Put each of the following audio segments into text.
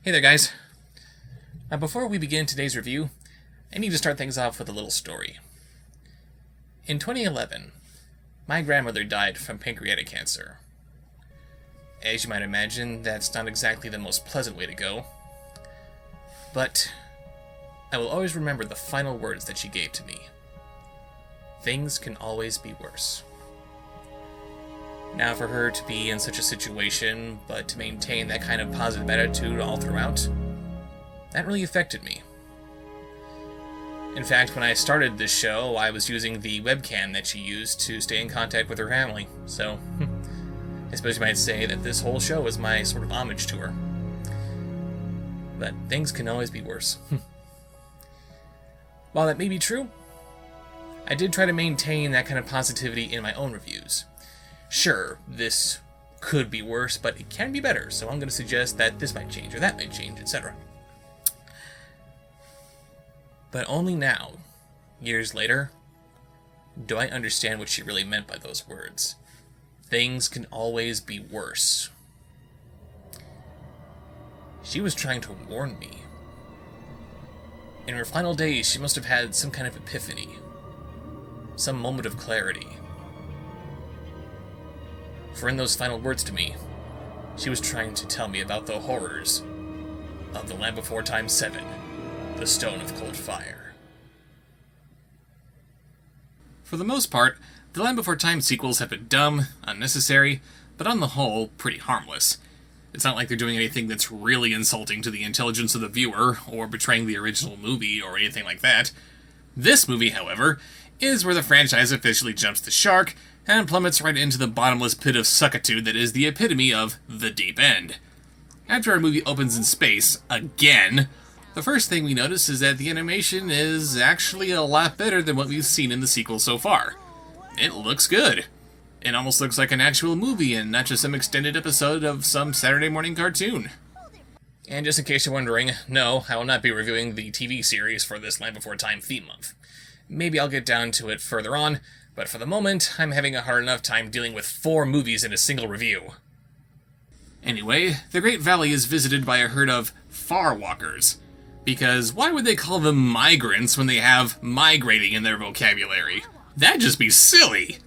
Hey there, guys. Now, before we begin today's review, I need to start things off with a little story. In 2011, my grandmother died from pancreatic cancer. As you might imagine, that's not exactly the most pleasant way to go. But I will always remember the final words that she gave to me. Things can always be worse. Now, for her to be in such a situation, but to maintain that kind of positive attitude all throughout, that really affected me. In fact, when I started this show, I was using the webcam that she used to stay in contact with her family, so I suppose you might say that this whole show is my sort of homage to her. But things can always be worse. While that may be true, I did try to maintain that kind of positivity in my own reviews. Sure, this could be worse, but it can be better, so I'm going to suggest that this might change, or that might change, etc. But only now, years later, do I understand what she really meant by those words. Things can always be worse. She was trying to warn me. In her final days, she must have had some kind of epiphany, some moment of clarity. For in those final words to me, she was trying to tell me about the horrors of The Land Before Time VII, The Stone of Cold Fire. For the most part, the Land Before Time sequels have been dumb, unnecessary, but on the whole, pretty harmless. It's not like they're doing anything that's really insulting to the intelligence of the viewer, or betraying the original movie, or anything like that. This movie, however, is where the franchise officially jumps the shark, and plummets right into the bottomless pit of suckitude that is the epitome of the deep end. After our movie opens in space, again, the first thing we notice is that the animation is actually a lot better than what we've seen in the sequel so far. It looks good. It almost looks like an actual movie and not just some extended episode of some Saturday morning cartoon. And just in case you're wondering, no, I will not be reviewing the TV series for this Land Before Time theme month. Maybe I'll get down to it further on, but for the moment, I'm having a hard enough time dealing with 4 movies in a single review. Anyway, the Great Valley is visited by a herd of farwalkers. Because why would they call them migrants when they have migrating in their vocabulary? That'd just be silly!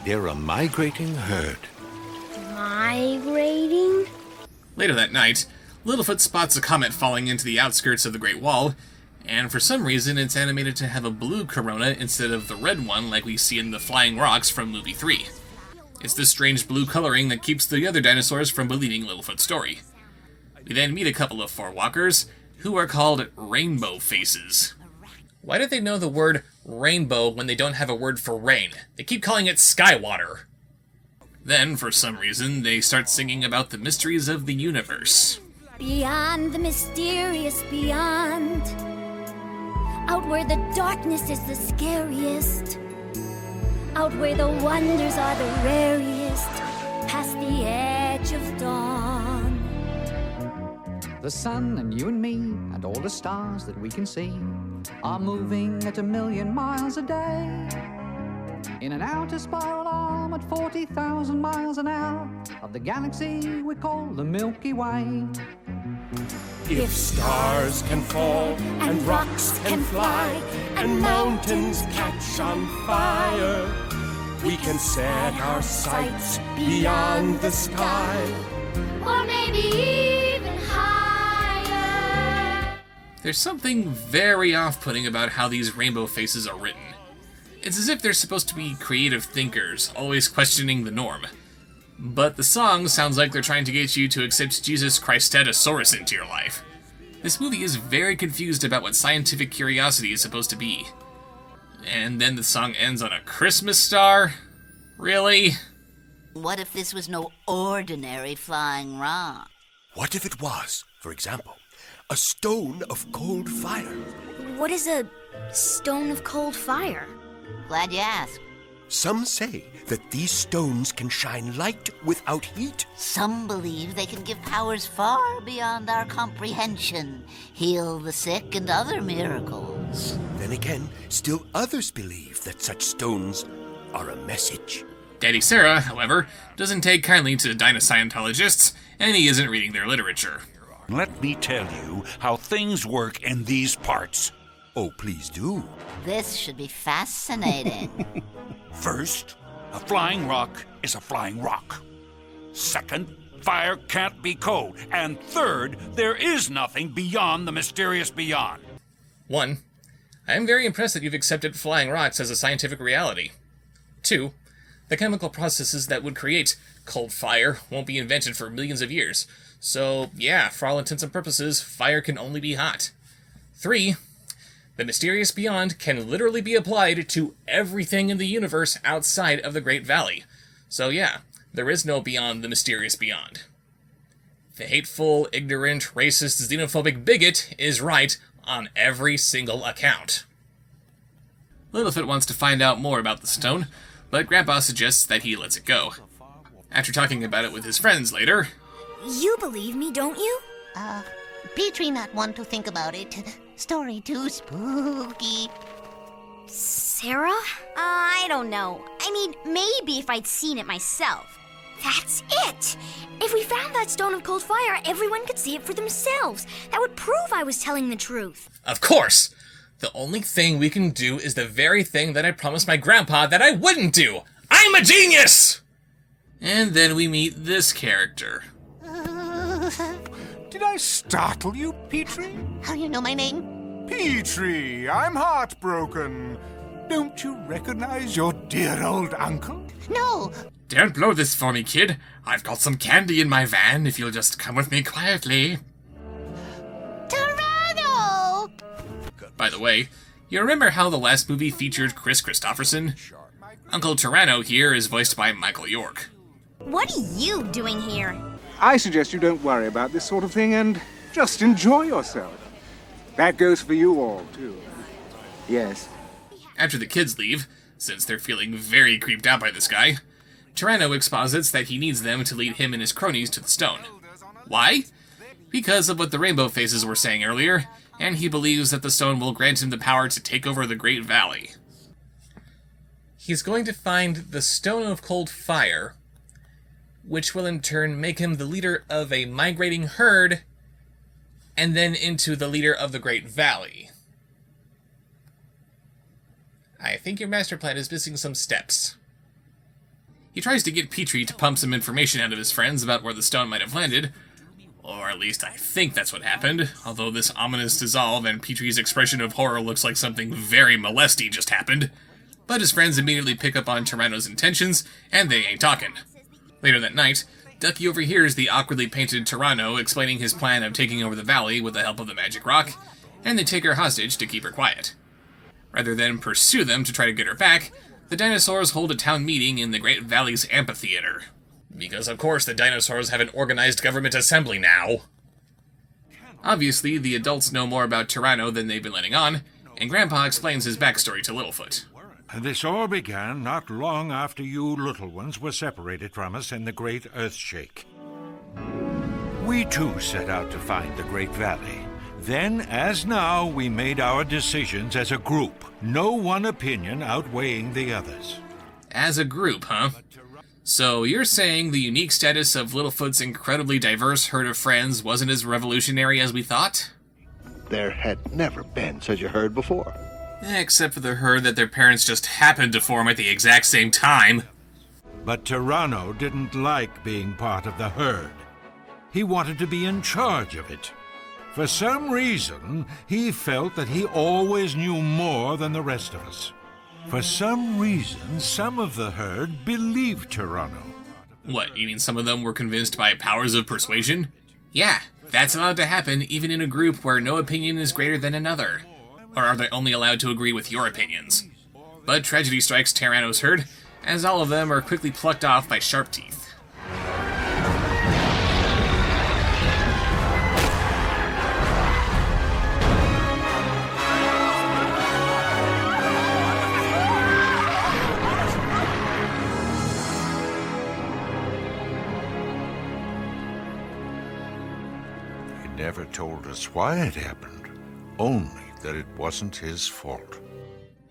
They're a migrating herd. Migrating? Later that night, Littlefoot spots a comet falling into the outskirts of the Great Wall, and for some reason it's animated to have a blue corona instead of the red one like we see in the Flying Rocks from movie 3. It's this strange blue coloring that keeps the other dinosaurs from believing Littlefoot's story. We then meet a couple of farwalkers, who are called Rainbow Faces. Why do they know the word rainbow when they don't have a word for rain? They keep calling it skywater. Then, for some reason, they start singing about the mysteries of the universe. Beyond the mysterious beyond, out where the darkness is the scariest, out where the wonders are the rarest, past the edge of dawn. The sun and you and me and all the stars that we can see are moving at 1,000,000 miles a day in an outer spiral arm at 40,000 miles an hour of the galaxy we call the Milky Way. If stars can fall and rocks can fly and mountains catch on fire, we can set our sights beyond the sky, Or maybe even higher. There's something very off-putting about how these rainbow faces are written. It's as if they're supposed to be creative thinkers, always questioning the norm. But the song sounds like they're trying to get you to accept Jesus Christatosaurus into your life. This movie is very confused about what scientific curiosity is supposed to be. And then the song ends on a Christmas star? Really? What if this was no ordinary flying rock? What if it was, for example, a stone of cold fire? What is a stone of cold fire? Glad you asked. Some say that these stones can shine light without heat. Some believe they can give powers far beyond our comprehension, heal the sick, and other miracles. Then again, still others believe that such stones are a message. Daddy Sarah, however, doesn't take kindly to Dino-Scientologists, and he isn't reading their literature. Let me tell you how things work in these parts. Oh, please do. This should be fascinating. First, a flying rock is a flying rock. Second, fire can't be cold. And third, there is nothing beyond the mysterious beyond. 1. I am very impressed that you've accepted flying rocks as a scientific reality. 2. The chemical processes that would create cold fire won't be invented for millions of years. So, yeah, for all intents and purposes, fire can only be hot. 3. The mysterious beyond can literally be applied to everything in the universe outside of the Great Valley. So yeah, there is no beyond the mysterious beyond. The hateful, ignorant, racist, xenophobic bigot is right on every single account. Littlefoot wants to find out more about the stone, but Grandpa suggests that he lets it go. After talking about it with his friends later... You believe me, don't you? Petrie not want to think about it. Story too spooky. Sarah? I don't know. I mean, maybe if I'd seen it myself. That's it! If we found that stone of cold fire, everyone could see it for themselves. That would prove I was telling the truth. Of course! The only thing we can do is the very thing that I promised my grandpa that I wouldn't do! I'm a genius! And then we meet this character. Did I startle you, Petrie? How you know my name? Petrie, I'm heartbroken. Don't you recognize your dear old uncle? No. Don't blow this for me, kid. I've got some candy in my van if you'll just come with me quietly. Toronto! By the way, you remember how the last movie featured Chris Christopherson? Uncle Tyranno here is voiced by Michael York. What are you doing here? I suggest you don't worry about this sort of thing and just enjoy yourself. That goes for you all, too. Yes. After the kids leave, since they're feeling very creeped out by this guy, Tyranno exposits that he needs them to lead him and his cronies to the stone. Why? Because of what the Rainbow Faces were saying earlier, and he believes that the stone will grant him the power to take over the Great Valley. He's going to find the Stone of Cold Fire, which will in turn make him the leader of a migrating herd, and then into the leader of the Great Valley. I think your master plan is missing some steps. He tries to get Petrie to pump some information out of his friends about where the stone might have landed, or at least I think that's what happened, although this ominous dissolve and Petrie's expression of horror looks like something very molesty just happened. But his friends immediately pick up on Tyranno's intentions, and they ain't talking. Later that night, Ducky overhears the awkwardly painted Tyranno explaining his plan of taking over the valley with the help of the magic rock, and they take her hostage to keep her quiet. Rather than pursue them to try to get her back, the dinosaurs hold a town meeting in the Great Valley's amphitheater. Because of course the dinosaurs have an organized government assembly now. Obviously, the adults know more about Tyranno than they've been letting on, and Grandpa explains his backstory to Littlefoot. This all began not long after you little ones were separated from us in the Great Earthshake. We too set out to find the Great Valley. Then, as now, we made our decisions as a group, no one opinion outweighing the others. As a group, huh? So you're saying the unique status of Littlefoot's incredibly diverse herd of friends wasn't as revolutionary as we thought? There had never been such a herd before. Except for the herd that their parents just happened to form at the exact same time. But Tyranno didn't like being part of the herd. He wanted to be in charge of it. For some reason, he felt that he always knew more than the rest of us. For some reason, some of the herd believed Tyranno. What, you mean some of them were convinced by powers of persuasion? Yeah, that's allowed to happen even in a group where no opinion is greater than another. Or are they only allowed to agree with your opinions? But tragedy strikes Tyranno's herd, as all of them are quickly plucked off by sharp teeth. He never told us why it happened, only that it wasn't his fault.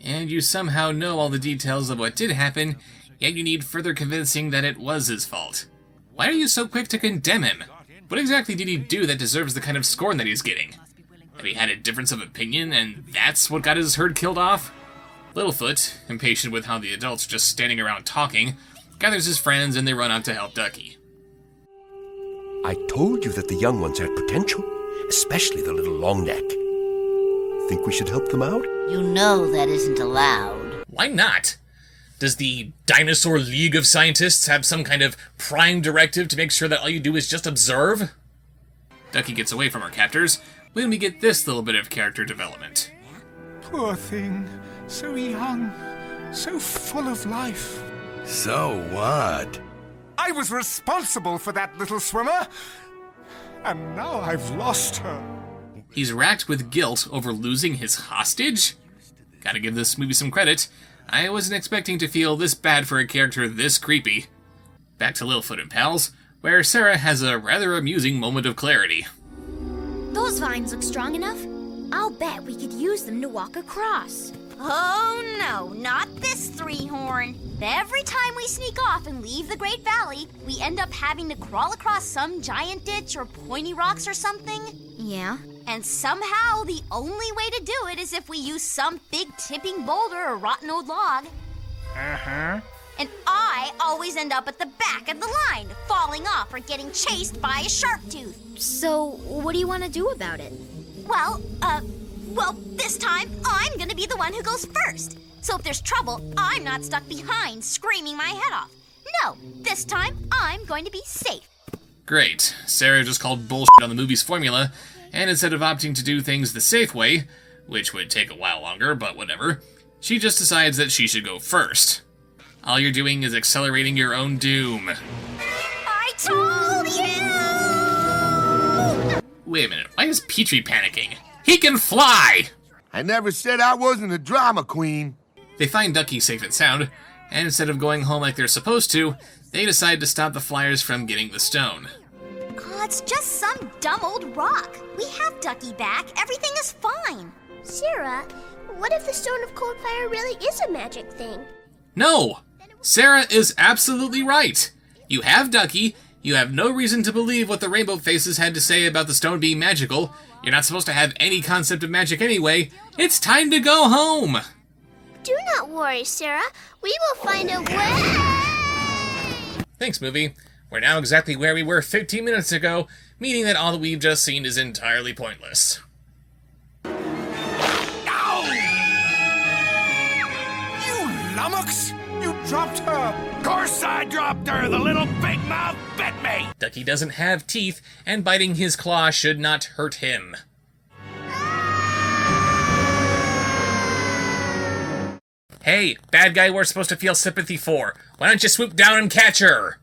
And you somehow know all the details of what did happen, yet you need further convincing that it was his fault. Why are you so quick to condemn him? What exactly did he do that deserves the kind of scorn that he's getting? Have he had a difference of opinion, and that's what got his herd killed off? Littlefoot, impatient with how the adults are just standing around talking, gathers his friends and they run out to help Ducky. I told you that the young ones had potential, especially the little longneck. Think we should help them out? You know that isn't allowed. Why not? Does the Dinosaur League of Scientists have some kind of prime directive to make sure that all you do is just observe? Ducky gets away from her captors when we get this little bit of character development. Poor thing. So young. So full of life. So what? I was responsible for that little swimmer. And now I've lost her. He's racked with guilt over losing his hostage? Gotta give this movie some credit. I wasn't expecting to feel this bad for a character this creepy. Back to Littlefoot and Pals, where Sarah has a rather amusing moment of clarity. Those vines look strong enough. I'll bet we could use them to walk across. Oh no, not this three-horn. Every time we sneak off and leave the Great Valley, we end up having to crawl across some giant ditch or pointy rocks or something. Yeah? And somehow the only way to do it is if we use some big tipping boulder or rotten old log. Uh-huh. And I always end up at the back of the line, falling off or getting chased by a sharp tooth. So, what do you want to do about it? Well, this time I'm gonna be the one who goes first. So if there's trouble, I'm not stuck behind screaming my head off. No, this time I'm going to be safe. Great. Sarah just called bullshit on the movie's formula, and instead of opting to do things the safe way, which would take a while longer, but whatever, she just decides that she should go first. All you're doing is accelerating your own doom. I told you! Wait a minute, why is Petrie panicking? He can fly! I never said I wasn't a drama queen. They find Ducky safe and sound, and instead of going home like they're supposed to, they decide to stop the Flyers from getting the stone. Oh, it's just some dumb old rock. We have Ducky back. Everything is fine. Sarah, what if the Stone of Cold Fire really is a magic thing? No! Sarah is absolutely right. You have Ducky, you have no reason to believe what the Rainbow Faces had to say about the stone being magical. You're not supposed to have any concept of magic anyway. It's time to go home! Do not worry, Sarah. We will find a way! Thanks, movie. We're now exactly where we were 15 minutes ago, meaning that all that we've just seen is entirely pointless. You lummox! You dropped her! Of course I dropped her! The little big mouth bit me! Ducky doesn't have teeth, and biting his claw should not hurt him. Hey, bad guy we're supposed to feel sympathy for. Why don't you swoop down and catch her?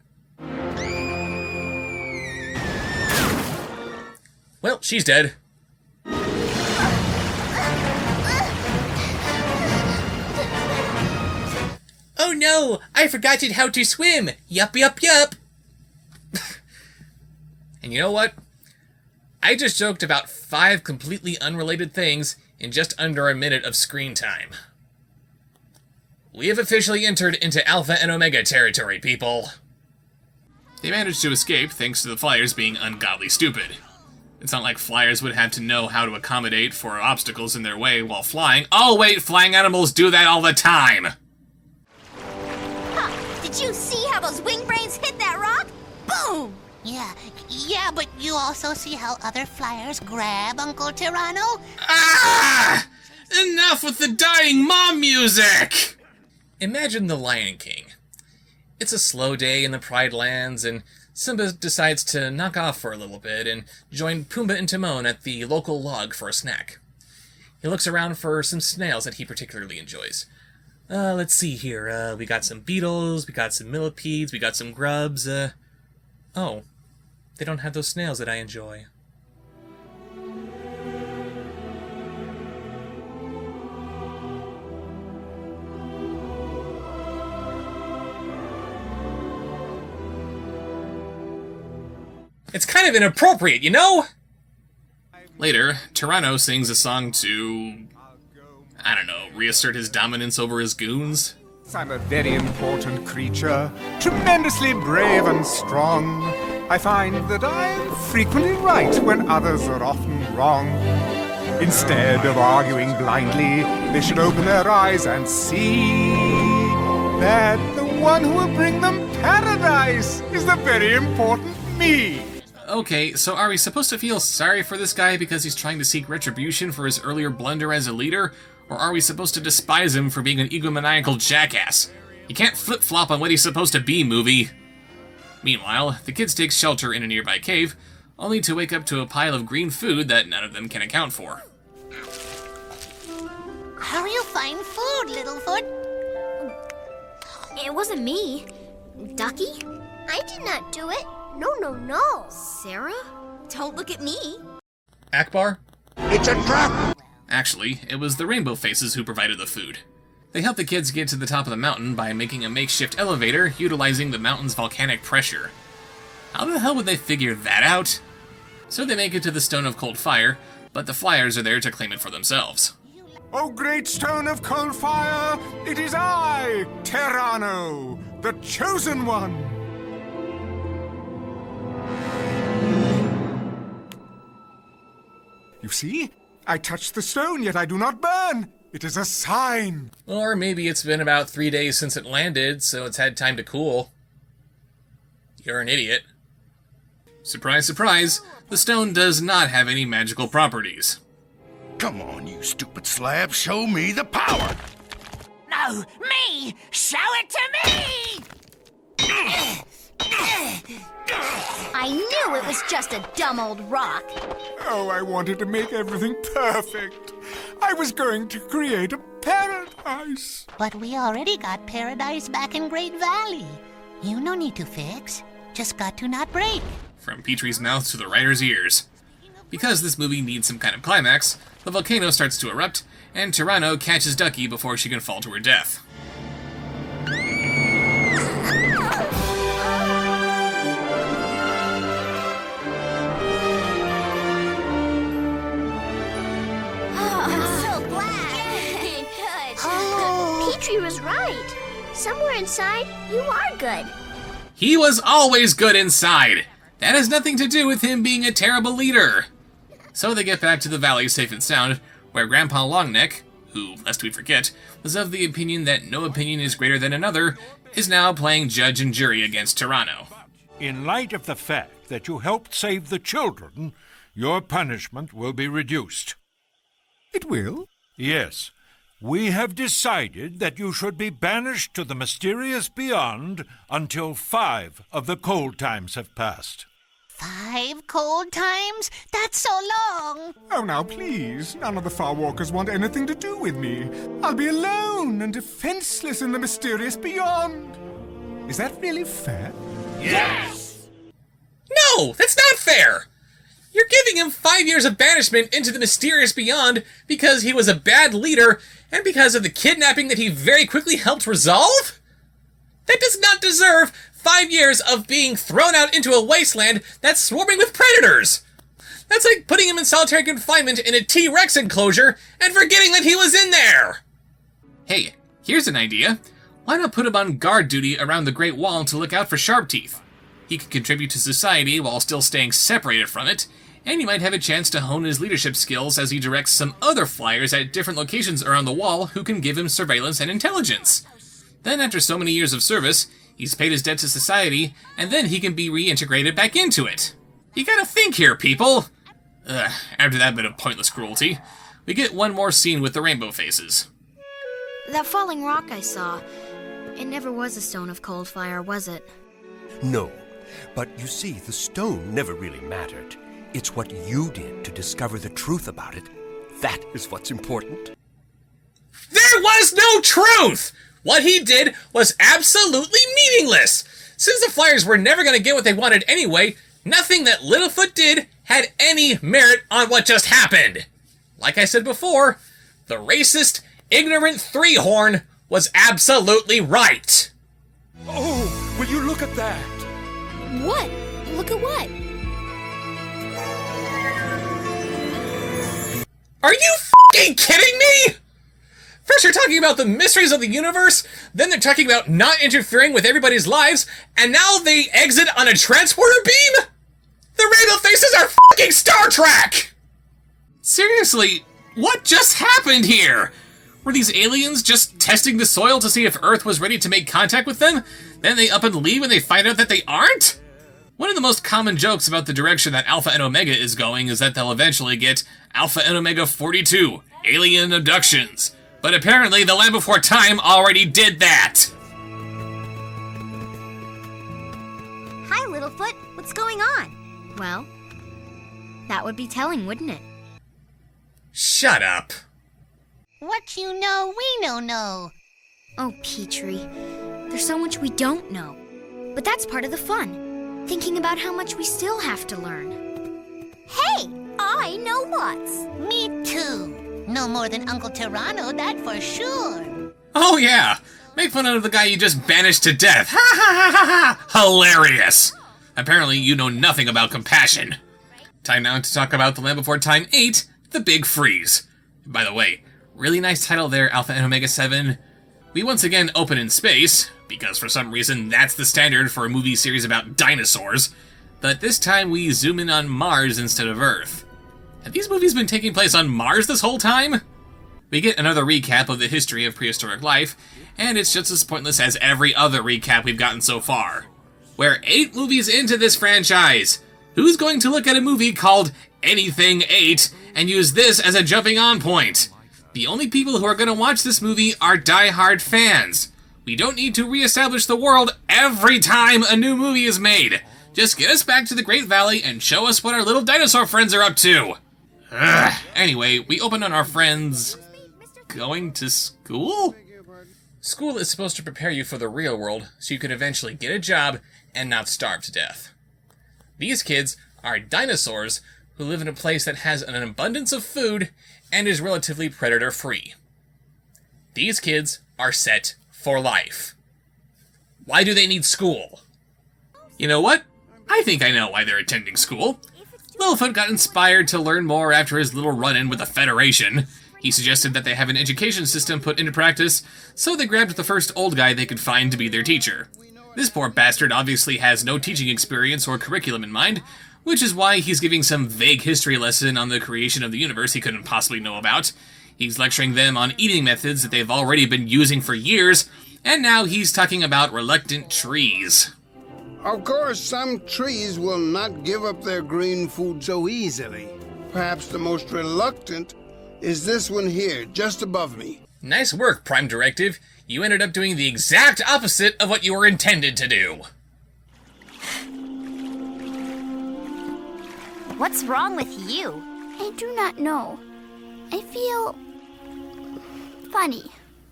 Well, she's dead. Oh no! I forgot how to swim! Yup, yup, yup! And you know what? I just joked about 5 completely unrelated things in just under a minute of screen time. We have officially entered into Alpha and Omega territory, people. They managed to escape thanks to the Flyers being ungodly stupid. It's not like Flyers would have to know how to accommodate for obstacles in their way while flying. Oh wait, flying animals do that all the time! Huh, did you see how those wing brains hit that rock? Boom! Yeah, but you also see how other Flyers grab Uncle Tyranno? Ah! Enough with the dying mom music! Imagine the Lion King. It's a slow day in the Pride Lands, and Simba decides to knock off for a little bit and join Pumbaa and Timon at the local log for a snack. He looks around for some snails that he particularly enjoys. Let's see here. We got some beetles, we got some millipedes, we got some grubs. Oh, they don't have those snails that I enjoy. It's kind of inappropriate, you know? Later, Tyranno sings a song to, I don't know, reassert his dominance over his goons? I'm a very important creature, tremendously brave and strong. I find that I'm frequently right when others are often wrong. Instead of arguing blindly, they should open their eyes and see that the one who will bring them paradise is the very important me. Okay, so are we supposed to feel sorry for this guy because he's trying to seek retribution for his earlier blunder as a leader? Or are we supposed to despise him for being an egomaniacal jackass? You can't flip-flop on what he's supposed to be, movie. Meanwhile, the kids take shelter in a nearby cave, only to wake up to a pile of green food that none of them can account for. How you find food, Littlefoot? It wasn't me. Ducky? I did not do it. No. Sarah? Don't look at me. Akbar? It's a trap! Actually, it was the Rainbow Faces who provided the food. They helped the kids get to the top of the mountain by making a makeshift elevator utilizing the mountain's volcanic pressure. How the hell would they figure that out? So they make it to the Stone of Cold Fire, but the Flyers are there to claim it for themselves. O great stone of cold fire, it is I, Terrano, the chosen one. You see? I touched the stone, yet I do not burn. It is a sign. Or maybe it's been about 3 days since it landed, so it's had time to cool. You're an idiot. Surprise, surprise, the stone does not have any magical properties. Come on, you stupid slab, show me the power! No, me! Show it to me! I knew it was just a dumb old rock. Oh, I wanted to make everything perfect. I was going to create a paradise. But we already got paradise back in Great Valley. You no need to fix. Just got to not break. From Petrie's mouth to the writer's ears. Because this movie needs some kind of climax, the volcano starts to erupt, and Tyranno catches Ducky before she can fall to her death. Petrie was right. Somewhere inside, you are good. He was always good inside. That has nothing to do with him being a terrible leader. So they get back to the valley safe and sound, where Grandpa Longneck, who, lest we forget, was of the opinion that no opinion is greater than another, is now playing judge and jury against Tyranno. In light of the fact that you helped save the children, your punishment will be reduced. It will? Yes. We have decided that you should be banished to the mysterious beyond until 5 of the cold times have passed. 5 cold times? That's so long. Oh, now please. None of the Farwalkers want anything to do with me. I'll be alone and defenseless in the mysterious beyond. Is that really fair? Yes! No, that's not fair! You're giving him 5 years of banishment into the mysterious beyond because he was a bad leader and because of the kidnapping that he very quickly helped resolve? That does not deserve 5 years of being thrown out into a wasteland that's swarming with predators! That's like putting him in solitary confinement in a T-Rex enclosure and forgetting that he was in there! Hey, here's an idea. Why not put him on guard duty around the Great Wall to look out for Sharpteeth? He could contribute to society while still staying separated from it, and he might have a chance to hone his leadership skills as he directs some other flyers at different locations around the wall who can give him surveillance and intelligence. Then after so many years of service, he's paid his debt to society, and then he can be reintegrated back into it. You gotta think here, people! After that bit of pointless cruelty, we get one more scene with the Rainbow Faces. That falling rock I saw, it never was a stone of cold fire, was it? No, but you see, the stone never really mattered. It's what you did to discover the truth about it. That is what's important. There was no truth! What he did was absolutely meaningless! Since the Flyers were never going to get what they wanted anyway, nothing that Littlefoot did had any merit on what just happened. Like I said before, the racist, ignorant three-horn was absolutely right. Oh, will you look at that? What? Look at what? Are you f***ing kidding me? First they're talking about the mysteries of the universe, then they're talking about not interfering with everybody's lives, and now they exit on a transporter beam? The rainbow faces are fucking Star Trek! Seriously, what just happened here? Were these aliens just testing the soil to see if Earth was ready to make contact with them? Then they up and leave and they find out that they aren't? One of the most common jokes about the direction that Alpha and Omega is going is that they'll eventually get Alpha and Omega 42, Alien Abductions. But apparently the Land Before Time already did that! Hi, Littlefoot. What's going on? Well, that would be telling, wouldn't it? Shut up. What you know, we don't know. Oh, Petrie, there's so much we don't know. But that's part of the fun. Thinking about how much we still have to learn. Hey, I know lots. Me too. No more than Uncle Tyranno, that for sure. Oh yeah, make fun of the guy you just banished to death. Ha ha ha ha ha! Hilarious! Apparently you know nothing about compassion. Time now to talk about The Land Before Time 8, The Big Freeze. By the way, really nice title there, Alpha and Omega 7. We once again open in space, because for some reason that's the standard for a movie series about dinosaurs, but this time we zoom in on Mars instead of Earth. Have these movies been taking place on Mars this whole time? We get another recap of the history of prehistoric life, and it's just as pointless as every other recap we've gotten so far. We're 8 movies into this franchise. Who's going to look at a movie called Anything 8 and use this as a jumping on point? The only people who are going to watch this movie are die-hard fans. We don't need to reestablish the world every time a new movie is made. Just get us back to the Great Valley and show us what our little dinosaur friends are up to. Ugh. Anyway, we open on our friends going to school? School is supposed to prepare you for the real world so you can eventually get a job and not starve to death. These kids are dinosaurs who live in a place that has an abundance of food and is relatively predator-free. These kids are set for life. Why do they need school? You know what? I think I know why they're attending school. Littlefoot got inspired to learn more after his little run-in with the Federation. He suggested that they have an education system put into practice, so they grabbed the first old guy they could find to be their teacher. This poor bastard obviously has no teaching experience or curriculum in mind, which is why he's giving some vague history lesson on the creation of the universe he couldn't possibly know about. He's lecturing them on eating methods that they've already been using for years, and now he's talking about reluctant trees. Of course, some trees will not give up their green food so easily. Perhaps the most reluctant is this one here, just above me. Nice work, Prime Directive. You ended up doing the exact opposite of what you were intended to do. What's wrong with you? I do not know. I feel funny.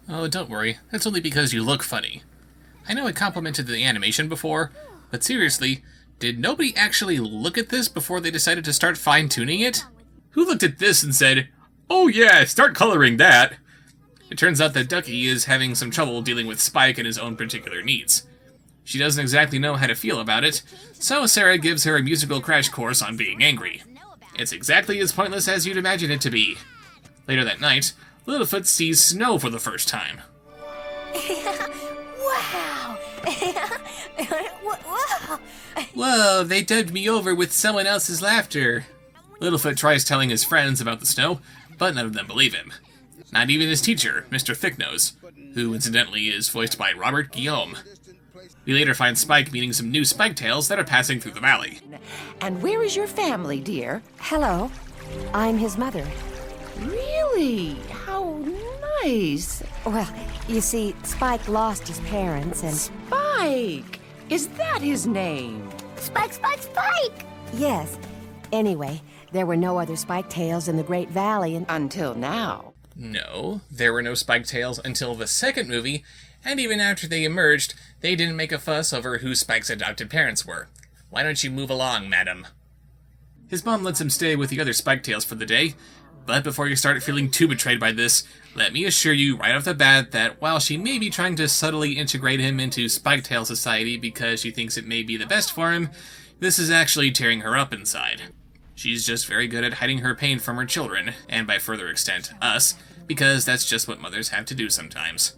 Oh, don't worry. That's only because you look funny. I know I complimented the animation before, but seriously, did nobody actually look at this before they decided to start fine-tuning it? Who looked at this and said, "Oh yeah, start coloring that"? It turns out that Ducky is having some trouble dealing with Spike and his own particular needs. She doesn't exactly know how to feel about it, so Sarah gives her a musical crash course on being angry. It's exactly as pointless as you'd imagine it to be. Later that night, Littlefoot sees snow for the first time. Wow! Whoa, they dubbed me over with someone else's laughter. Littlefoot tries telling his friends about the snow, but none of them believe him. Not even his teacher, Mr. Thicknose, who incidentally is voiced by Robert Guillaume. We later find Spike meeting some new Spiketails that are passing through the valley. And where is your family, dear? Hello. I'm his mother. Really? How nice. Well, you see, Spike lost his parents and... Spike! Is that his name? Spike, Spike, Spike! Yes. Anyway, there were no other Spiketails in the Great Valley until now. No, there were no Spiketails until the second movie, and even after they emerged, they didn't make a fuss over who Spike's adopted parents were. Why don't you move along, madam? His mom lets him stay with the other Spiketails for the day, but before you start feeling too betrayed by this, let me assure you right off the bat that while she may be trying to subtly integrate him into Spiketail society because she thinks it may be the best for him, this is actually tearing her up inside. She's just very good at hiding her pain from her children, and by further extent, us, because that's just what mothers have to do sometimes.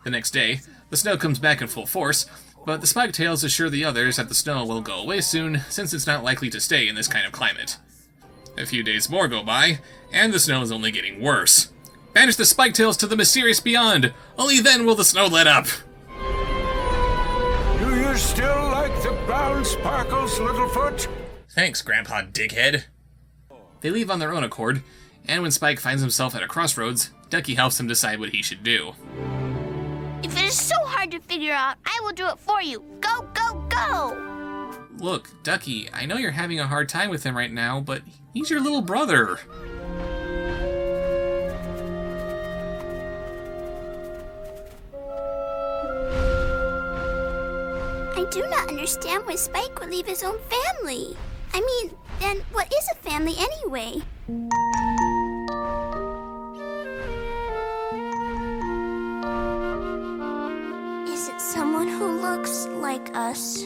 The next day, the snow comes back in full force, but the Spiketails assure the others that the snow will go away soon, since it's not likely to stay in this kind of climate. A few days more go by, and the snow is only getting worse. Banish the Spiketails to the mysterious beyond! Only then will the snow let up! Do you still like the brown sparkles, Littlefoot? Thanks, Grandpa Dighead. They leave on their own accord, and when Spike finds himself at a crossroads, Ducky helps him decide what he should do. If it is so hard to figure out, I will do it for you. Go, go, go! Look, Ducky, I know you're having a hard time with him right now, but he's your little brother. I do not understand why Spike would leave his own family. I mean, then what is a family anyway? Is it someone who looks like us?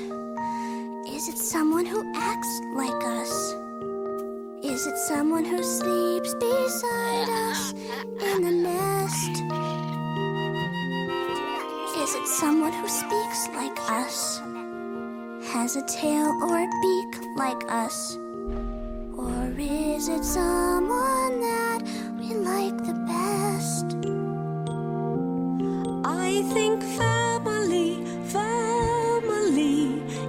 Is it someone who acts like us? Is it someone who sleeps beside us in the nest? Is it someone who speaks like us? Has a tail or a beak like us? Or is it someone that we like the best? I think family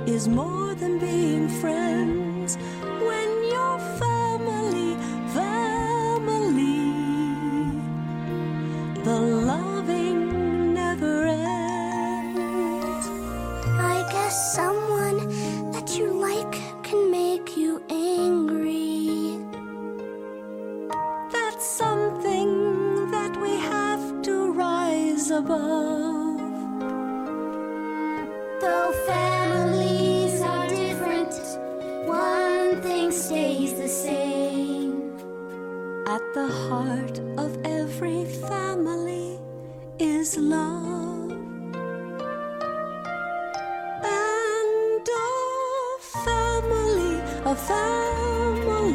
is more than being friends. When you're family, the loving never ends. I guess someone that you like can make you angry. That's something that we have to rise above. Though families are different, one thing stays the same. At the heart of every family is love. And a family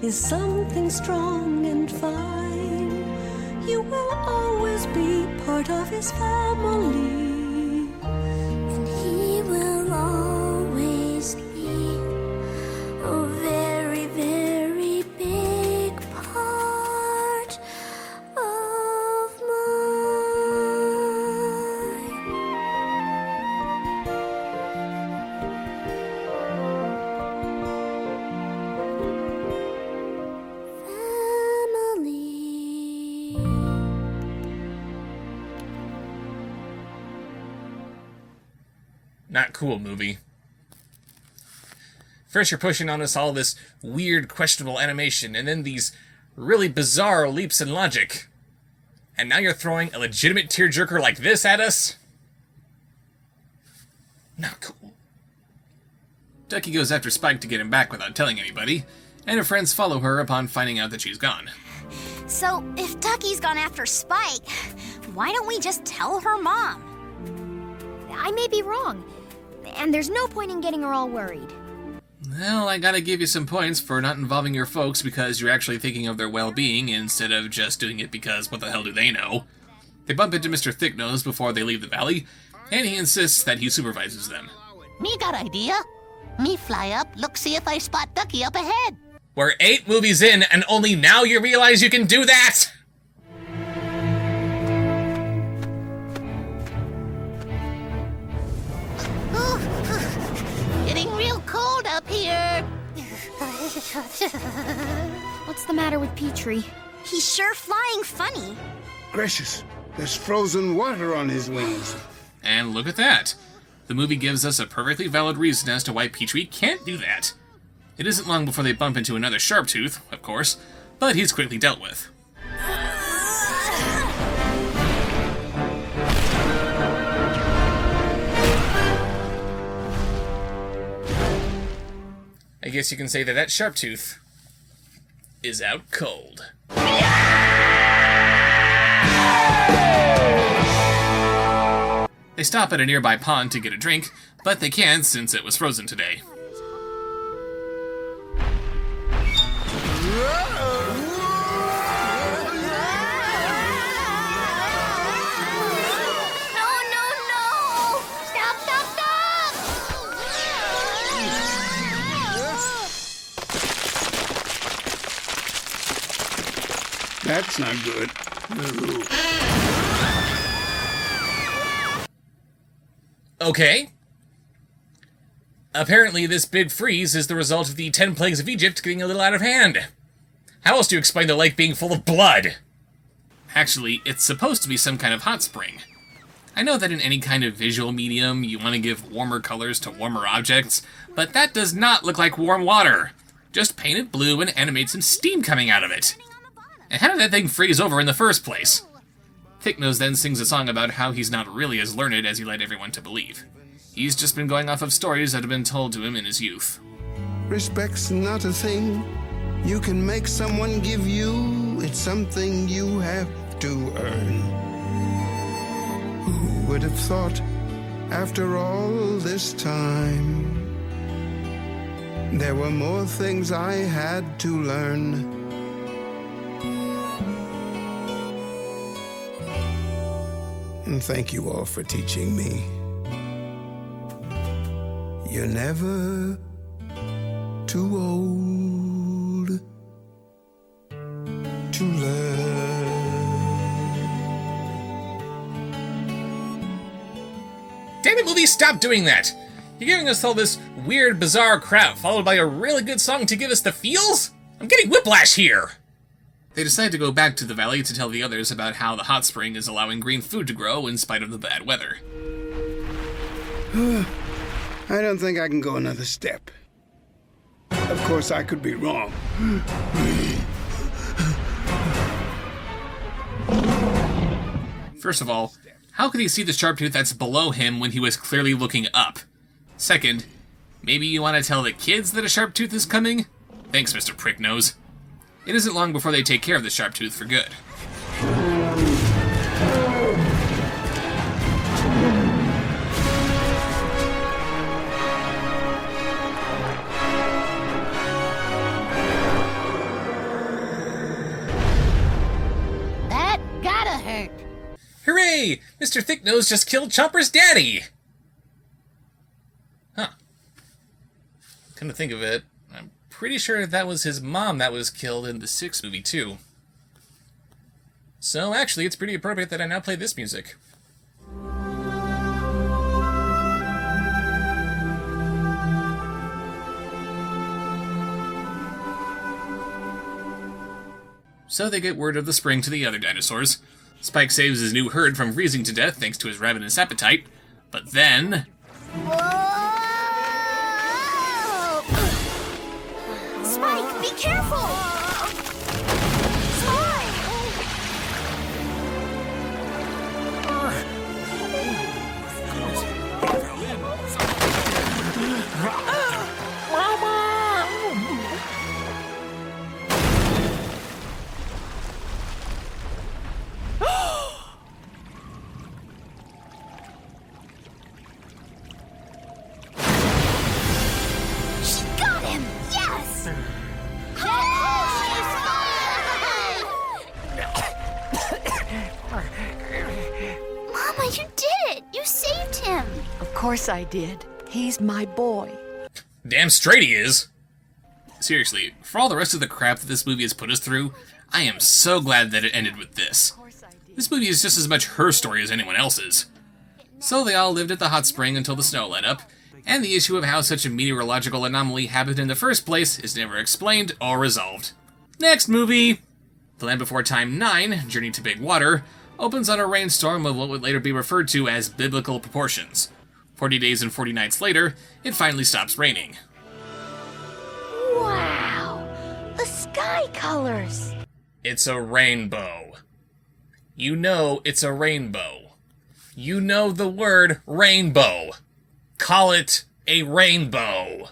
is something strong and fine. You will always be part of his family. And he will always be a very, very big part of Not cool, movie. First you're pushing on us all this weird, questionable animation, and then these really bizarre leaps in logic. And now you're throwing a legitimate tearjerker like this at us? Not cool. Ducky goes after Spike to get him back without telling anybody, and her friends follow her upon finding out that she's gone. So, if Ducky's gone after Spike, why don't we just tell her mom? I may be wrong, and there's no point in getting her all worried. Well, I gotta give you some points for not involving your folks because you're actually thinking of their well-being instead of just doing it because what the hell do they know? They bump into Mr. Thicknose before they leave the valley, and he insists that he supervises them. Me got idea. Me fly up, look see if I spot Ducky up ahead. We're 8 movies in, and only now you realize you can do that?! Getting real cold up here. What's the matter with Petrie? He's sure flying funny. Gracious, there's frozen water on his wings. And look at that. The movie gives us a perfectly valid reason as to why Petrie can't do that. It isn't long before they bump into another Sharptooth, of course, but he's quickly dealt with. I guess you can say that Sharptooth is out cold. They stop at a nearby pond to get a drink, but they can't since it was frozen today. That's not good. Ooh. Okay. Apparently this big freeze is the result of the 10 plagues of Egypt getting a little out of hand. How else do you explain the lake being full of blood? Actually, it's supposed to be some kind of hot spring. I know that in any kind of visual medium, you want to give warmer colors to warmer objects, but that does not look like warm water. Just paint it blue and animate some steam coming out of it. And how did that thing freeze over in the first place? Thicknose then sings a song about how he's not really as learned as he led everyone to believe. He's just been going off of stories that have been told to him in his youth. Respect's not a thing you can make someone give you. It's something you have to earn. Who would have thought, after all this time, there were more things I had to learn. And thank you all for teaching me. You're never too old to learn. Damn it, movie, stop doing that! You're giving us all this weird, bizarre crap, followed by a really good song to give us the feels? I'm getting whiplash here! They decide to go back to the valley to tell the others about how the hot spring is allowing green food to grow in spite of the bad weather. I don't think I can go another step. Of course, I could be wrong. First of all, how could he see the sharp tooth that's below him when he was clearly looking up? Second, maybe you want to tell the kids that a sharp tooth is coming? Thanks, Mr. Pricknose. It isn't long before they take care of the sharp tooth for good. That gotta hurt. Hooray! Mr. Thicknose just killed Chomper's daddy! Huh. Come to think of it, I'm pretty sure that was his mom that was killed in the VI movie, too. So, actually, it's pretty appropriate that I now play this music. So they get word of the spring to the other dinosaurs. Spike saves his new herd from freezing to death thanks to his ravenous appetite, but then... Spike, be careful! Spike! She got him! Yes! Mama, you did it! You saved him! Of course I did. He's my boy. Damn straight he is! Seriously, for all the rest of the crap that this movie has put us through, I am so glad that it ended with this. This movie is just as much her story as anyone else's. So they all lived at the hot spring until the snow let up, and the issue of how such a meteorological anomaly happened in the first place is never explained or resolved. Next movie! The Land Before Time 9, Journey to Big Water, opens on a rainstorm of what would later be referred to as biblical proportions. 40 days and 40 nights later, it finally stops raining. Wow! The sky colors! It's a rainbow. You know it's a rainbow. You know the word rainbow. Call it a rainbow.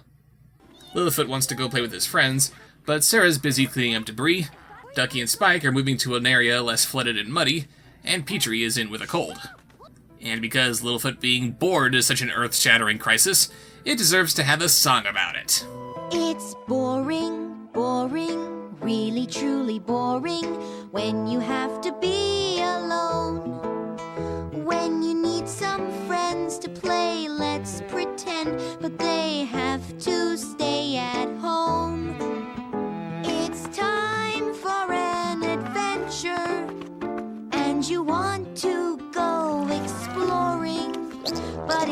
Littlefoot wants to go play with his friends, but Sarah's busy cleaning up debris, Ducky and Spike are moving to an area less flooded and muddy, and Petrie is in with a cold. And because Littlefoot being bored is such an earth-shattering crisis, it deserves to have a song about it. It's boring, boring, really truly boring when you have to be alone. When you need some friends to play, let's pretend, but they have to stay at home. It's time for an adventure.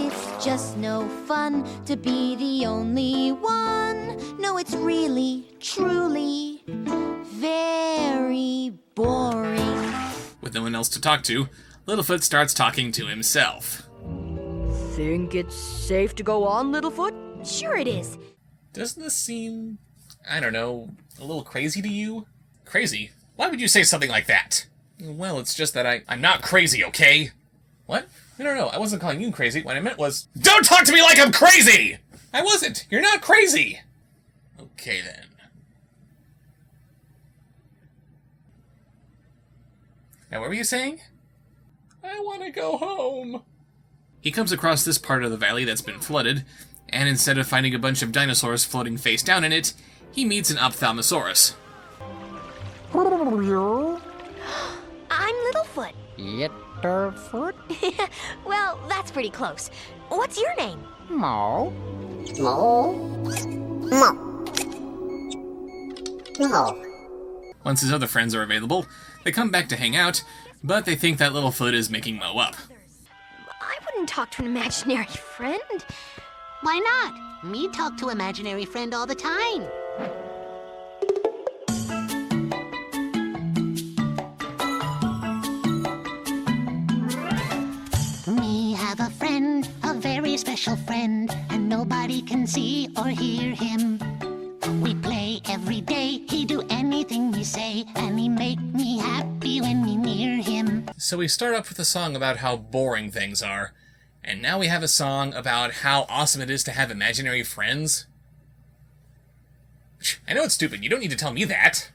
it's just no fun to be the only one. No, it's really, truly very boring. With no one else to talk to, Littlefoot starts talking to himself. Think it's safe to go on, Littlefoot? Sure it is. Doesn't this seem, I don't know, a little crazy to you? Crazy? Why would you say something like that? Well, it's just that I'm not crazy, okay? What? No, I wasn't calling you crazy. What I meant was, don't talk to me like I'm crazy! I wasn't. You're not crazy. Okay, then. Now, what were you saying? I want to go home. He comes across this part of the valley that's been flooded, and instead of finding a bunch of dinosaurs floating face down in it, he meets an ophthalmosaurus. I'm Littlefoot. Littlefoot? Well, that's pretty close. What's your name? Mo. Mo. Mo. Mo. Once his other friends are available, they come back to hang out, but they think that Littlefoot is making Mo up. I wouldn't talk to an imaginary friend. Why not? Me talk to imaginary friend all the time. Me have a friend, a very special friend, and nobody can see or hear him. We play every day, he do anything we say, and he make me happy when we near him. So we start off with a song about how boring things are, and now we have a song about how awesome it is to have imaginary friends? I know it's stupid, you don't need to tell me that.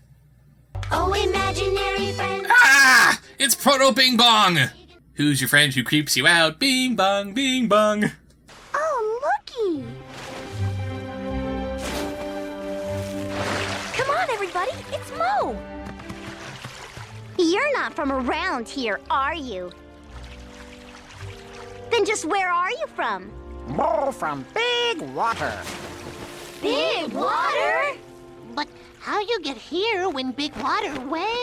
Oh, imaginary friend. Ah! It's Proto Bing Bong! Who's your friend who creeps you out? Bing bong, bing bong. Oh, looky! Come on, everybody, it's Mo! You're not from around here, are you? Then just where are you from? Mo from Big Water. Big Water? But how you get here when Big Water way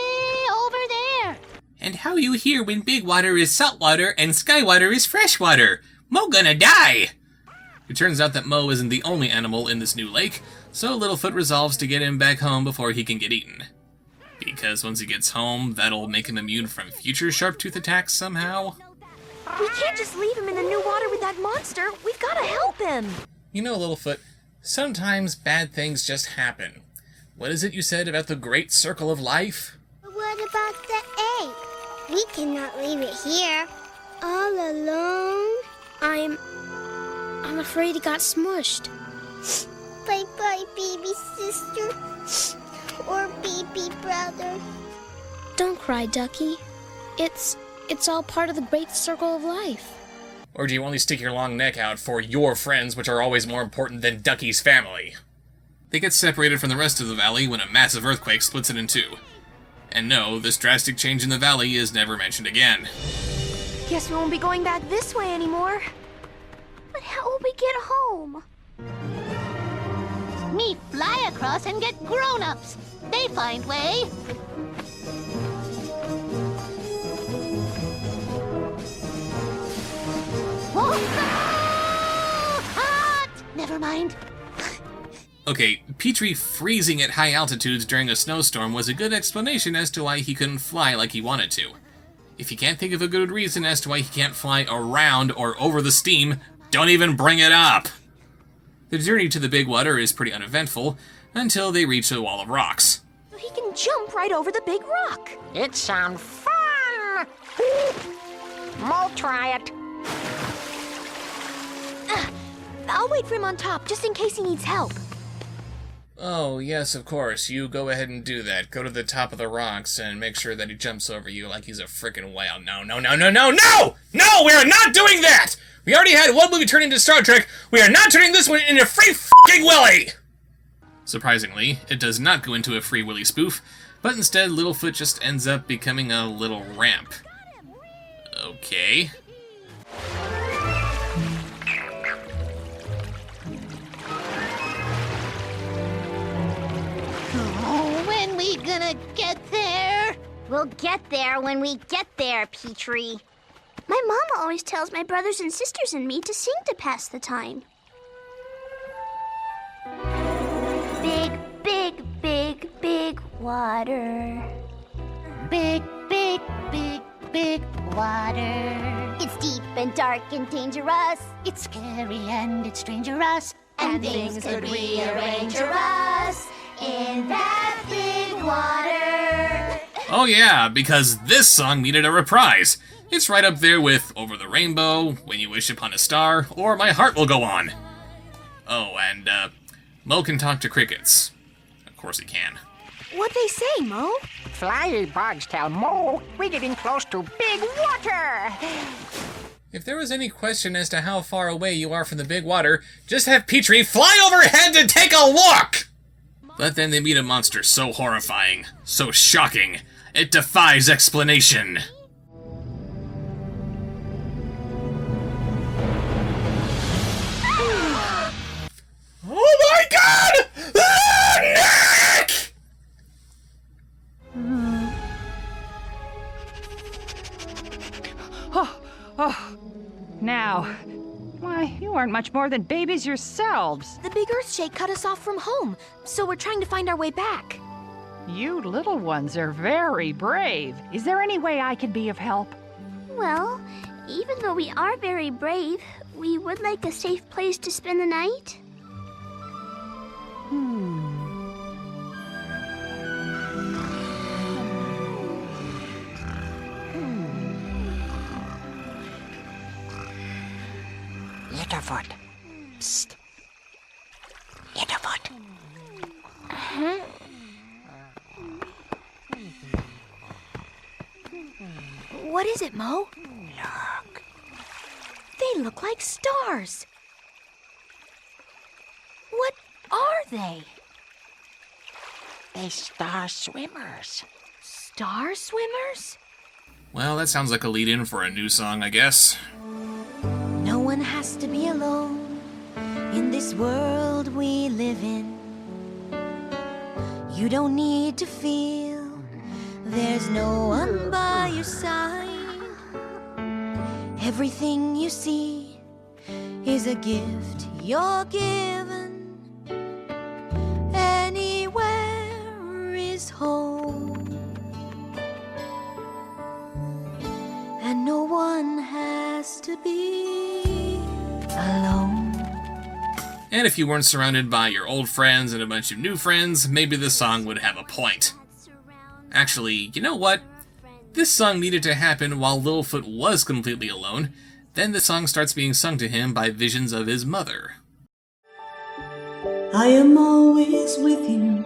over there? And how you hear when Big Water is saltwater and Skywater is freshwater? Mo gonna die! It turns out that Mo isn't the only animal in this new lake, so Littlefoot resolves to get him back home before he can get eaten. Because once he gets home, that'll make him immune from future sharp-tooth attacks somehow. We can't just leave him in the new water with that monster. We've got to help him. You know, Littlefoot, sometimes bad things just happen. What is it you said about the great circle of life? What about the egg? We cannot leave it here. All alone. I'm afraid it got smushed. Bye-bye, baby sister. Or baby brother. Don't cry, Ducky. It's all part of the great circle of life. Or do you only stick your long neck out for your friends, which are always more important than Ducky's family? They get separated from the rest of the valley when a massive earthquake splits it in two. And no, this drastic change in the valley is never mentioned again. Guess we won't be going back this way anymore. But how will we get home? Me fly across and get grown-ups. They find way. Hot! Never mind. Okay, Petrie freezing at high altitudes during a snowstorm was a good explanation as to why he couldn't fly like he wanted to. If you can't think of a good reason as to why he can't fly around or over the steam, don't even bring it up! The journey to the Big Water is pretty uneventful until they reach a wall of rocks. He can jump right over the big rock. It sounds fun. Mo, try it. I'll wait for him on top, just in case he needs help. Oh, yes, of course. You go ahead and do that. Go to the top of the rocks and make sure that he jumps over you like he's a frickin' whale. No! No, we are not doing that! We already had one movie turn into Star Trek. We are not turning this one into Free F***ing Willy! Surprisingly, it does not go into a Free Willy spoof, but instead Littlefoot just ends up becoming a little ramp. Okay. Oh, when we gonna get there? We'll get there when we get there, Petrie. My mama always tells my brothers and sisters and me to sing to pass the time. Big, big, big, big water. Big, big, big, big water. It's deep and dark and dangerous. It's scary and it's dangerous. And things could rearrange us in that big water. Oh yeah, because this song needed a reprise. It's right up there with Over the Rainbow, When You Wish Upon a Star, or My Heart Will Go On. Oh, and, Mo can talk to crickets. Of course he can. What'd they say, Mo? Flyy bugs tell Mo we're getting close to big water. If there was any question as to how far away you are from the big water, just have Petrie fly overhead to take a look! But then they meet a monster so horrifying, so shocking, it defies explanation. Oh my god! Ah, Nick! Oh, now. Why, you aren't much more than babies yourselves. The big earthshake cut us off from home, so we're trying to find our way back. You little ones are very brave. Is there any way I could be of help? Well, even though we are very brave, we would like a safe place to spend the night. Littlefoot. Psst. Littlefoot. What is it, Mo? Look. They look like stars. What are they? They star swimmers. Star swimmers? Well, that sounds like a lead-in for a new song, I guess. No one has to be alone in this world we live in. You don't need to feel there's no one by your side. Everything you see is a gift you're given. Anywhere is home. And no one has to be alone. And if you weren't surrounded by your old friends and a bunch of new friends, maybe this song would have a point. Actually, you know what? This song needed to happen while Littlefoot was completely alone. Then the song starts being sung to him by visions of his mother. I am always with you,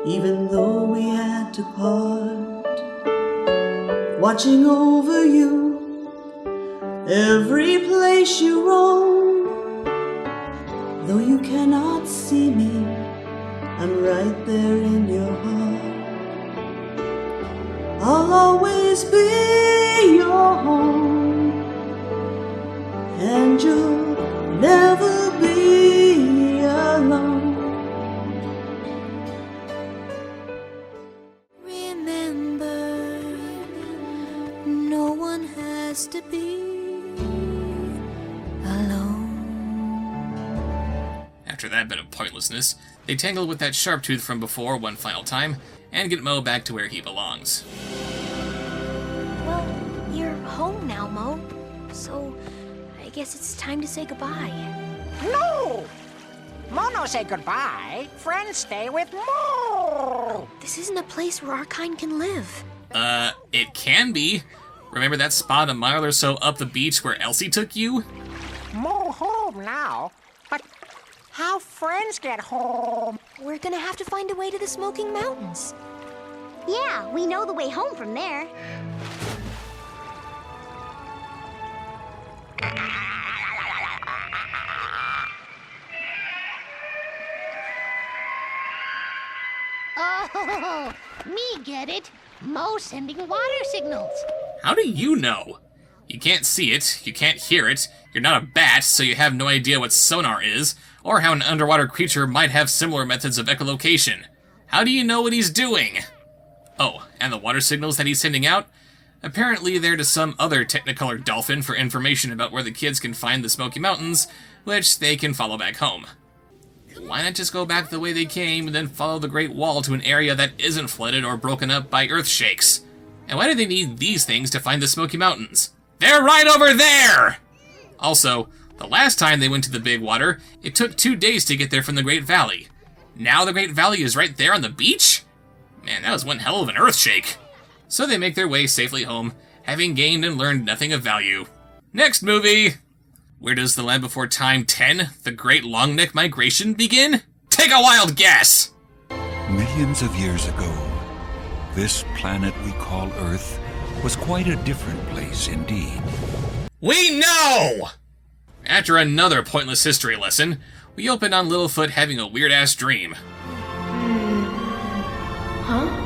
even though we had to part. Watching over you, every place you roam. Though you cannot see me, I'm right there in your heart. I'll always be your home, and you'll never be alone. Remember, no one has to be alone. After that bit of pointlessness, they tangle with that sharp tooth from before one final time, and get Mo back to where he belongs. Well, you're home now, Mo. So, I guess it's time to say goodbye. No! Mono say goodbye. Friends stay with Mo. This isn't a place where our kind can live. It can be. Remember that spot a mile or so up the beach where Elsie took you? Mo home now. But how friends get home? We're gonna have to find a way to the Smoking Mountains. Yeah, we know the way home from there. Oh, me get it. Mo sending water signals. How do you know? You can't see it, you can't hear it, you're not a bat, so you have no idea what sonar is, or how an underwater creature might have similar methods of echolocation. How do you know what he's doing? Oh, and the water signals that he's sending out? Apparently they're to some other technicolor dolphin for information about where the kids can find the Smoky Mountains, which they can follow back home. Why not just go back the way they came and then follow the Great Wall to an area that isn't flooded or broken up by earth shakes? And why do they need these things to find the Smoky Mountains? They're right over there! Also, the last time they went to the Big Water, it took 2 days to get there from the Great Valley. Now the Great Valley is right there on the beach? Man, that was one hell of an earth shake. So they make their way safely home, having gained and learned nothing of value. Next movie! Where does The Land Before Time 10, The Great Longneck Migration, begin? Take a wild guess! Millions of years ago, this planet we call Earth was quite a different place indeed. We know! After another pointless history lesson, we open on Littlefoot having a weird-ass dream. Huh?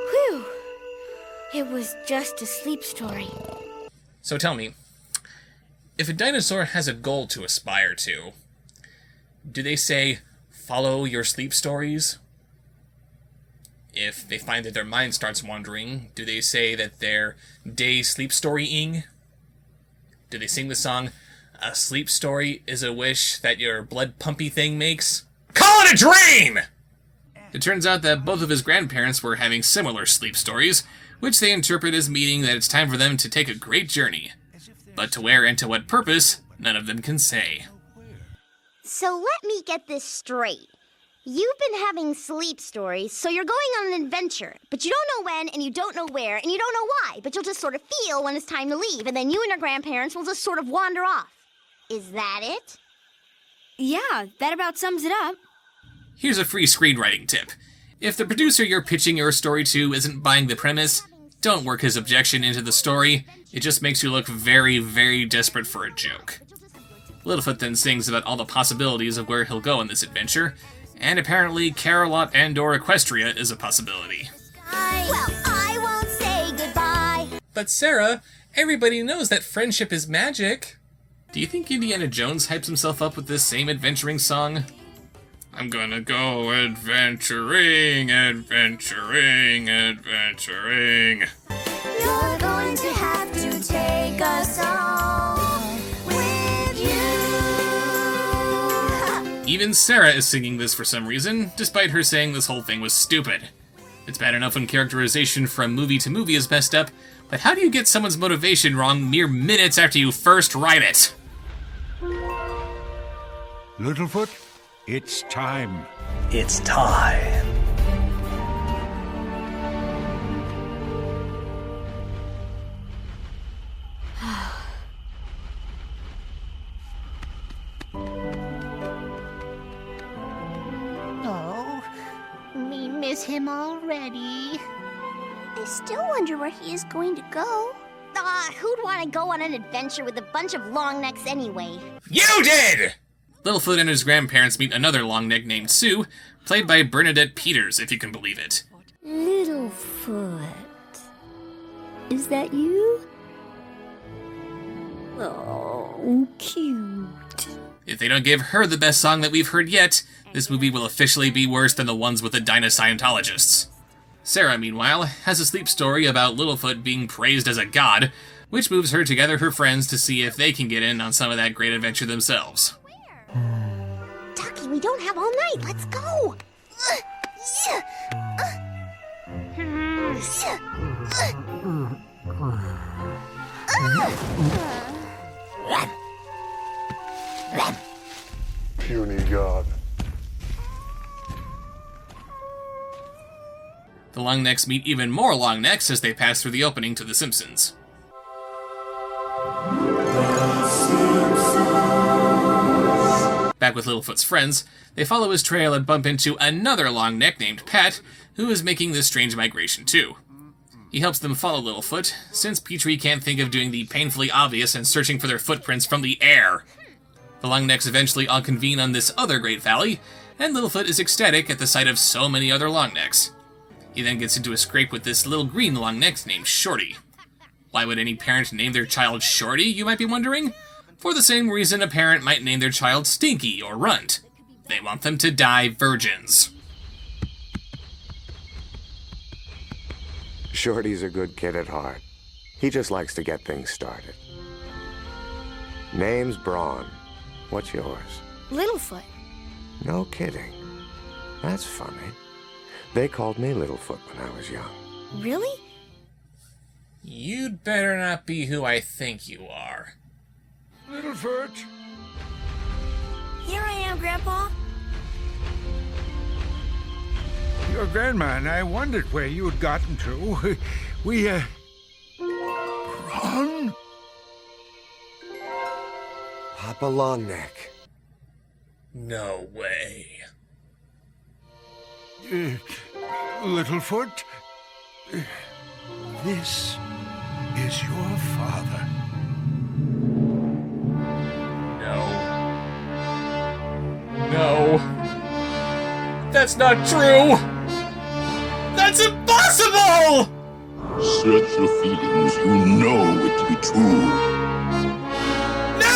Whew. It was just a sleep story. So tell me, if a dinosaur has a goal to aspire to, do they say, follow your sleep stories? If they find that their mind starts wandering, do they say that they're day sleep storying? Do they sing the song, a sleep story is a wish that your blood pumpy thing makes? Call it a dream! It turns out that both of his grandparents were having similar sleep stories, which they interpret as meaning that it's time for them to take a great journey. But to where and to what purpose, none of them can say. So let me get this straight. You've been having sleep stories, so you're going on an adventure, but you don't know when, and you don't know where, and you don't know why, but you'll just sort of feel when it's time to leave, and then you and your grandparents will just sort of wander off. Is that it? Yeah, that about sums it up. Here's a free screenwriting tip. If the producer you're pitching your story to isn't buying the premise, don't work his objection into the story. It just makes you look very, very desperate for a joke. Littlefoot then sings about all the possibilities of where he'll go in this adventure, and apparently Carolot and/or Equestria is a possibility. Well, I won't say goodbye. But Sarah, everybody knows that friendship is magic. Do you think Indiana Jones hypes himself up with this same adventuring song? I'm gonna go adventuring, adventuring, adventuring. You're going to have to take us all with you. Even Sarah is singing this for some reason, despite her saying this whole thing was stupid. It's bad enough when characterization from movie to movie is messed up, but how do you get someone's motivation wrong mere minutes after you first write it? Littlefoot, it's time. It's time. Oh, me miss him already. I still wonder where he is going to go. Who'd want to go on an adventure with a bunch of long necks anyway? You did! Littlefoot and his grandparents meet another longneck named Sue, played by Bernadette Peters, if you can believe it. Littlefoot. Is that you? Oh, cute. If they don't give her the best song that we've heard yet, this movie will officially be worse than the ones with the Dino-Scientologists. Sarah, meanwhile, has a sleep story about Littlefoot being praised as a god, which moves her to gather her friends to see if they can get in on some of that great adventure themselves. Ducky, we don't have all night. Let's go. Puny god. The Longnecks meet even more Longnecks as they pass through the opening to The Simpsons. Back with Littlefoot's friends, they follow his trail and bump into another Longneck named Pat, who is making this strange migration too. He helps them follow Littlefoot, since Petrie can't think of doing the painfully obvious and searching for their footprints from the air. The Longnecks eventually all convene on this other great valley, and Littlefoot is ecstatic at the sight of so many other Longnecks. He then gets into a scrape with this little green long neck named Shorty. Why would any parent name their child Shorty, you might be wondering? For the same reason a parent might name their child Stinky or Runt. They want them to die virgins. Shorty's a good kid at heart. He just likes to get things started. Name's Braun. What's yours? Littlefoot. No kidding. That's funny. They called me Littlefoot when I was young. Really? You'd better not be who I think you are. Littlefoot! Here I am, Grandpa. Your grandma and I wondered where you'd gotten to. Run? Papa Longneck. No way. Littlefoot, this is your father. No. That's not true! That's impossible! Search your feelings. You know it to be true. No!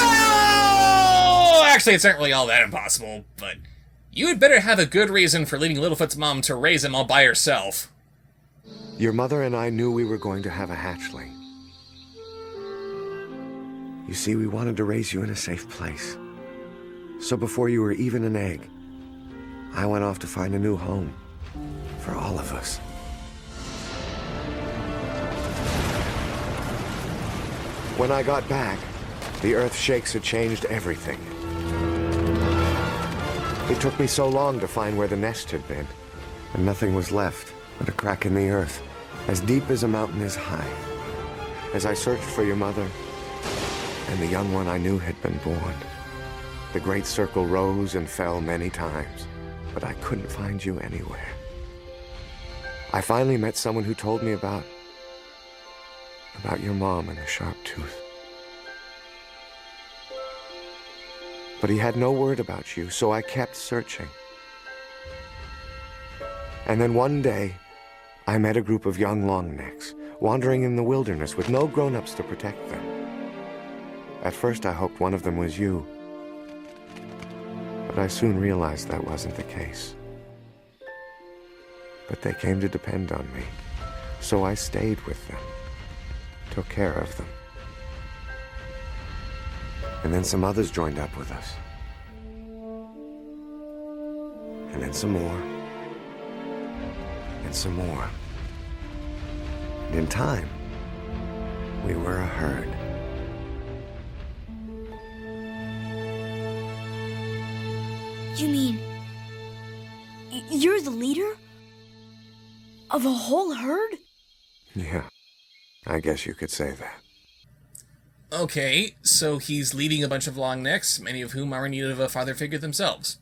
Actually, it's not really all that impossible, but you had better have a good reason for leaving Littlefoot's mom to raise him all by herself. Your mother and I knew we were going to have a hatchling. You see, we wanted to raise you in a safe place. So before you were even an egg, I went off to find a new home for all of us. When I got back, the earth shakes had changed everything. It took me so long to find where the nest had been, and nothing was left but a crack in the earth, as deep as a mountain is high. As I searched for your mother, and the young one I knew had been born, the great circle rose and fell many times, but I couldn't find you anywhere. I finally met someone who told me about your mom and the sharp tooth. But he had no word about you, so I kept searching. And then one day, I met a group of young longnecks, wandering in the wilderness with no grown-ups to protect them. At first, I hoped one of them was you, but I soon realized that wasn't the case. But they came to depend on me, so I stayed with them, took care of them. And then some others joined up with us. And then some more. And some more. And in time, we were a herd. You mean... you're the leader? Of a whole herd? Yeah, I guess you could say that. Okay, so he's leading a bunch of long necks, many of whom are in need of a father figure themselves.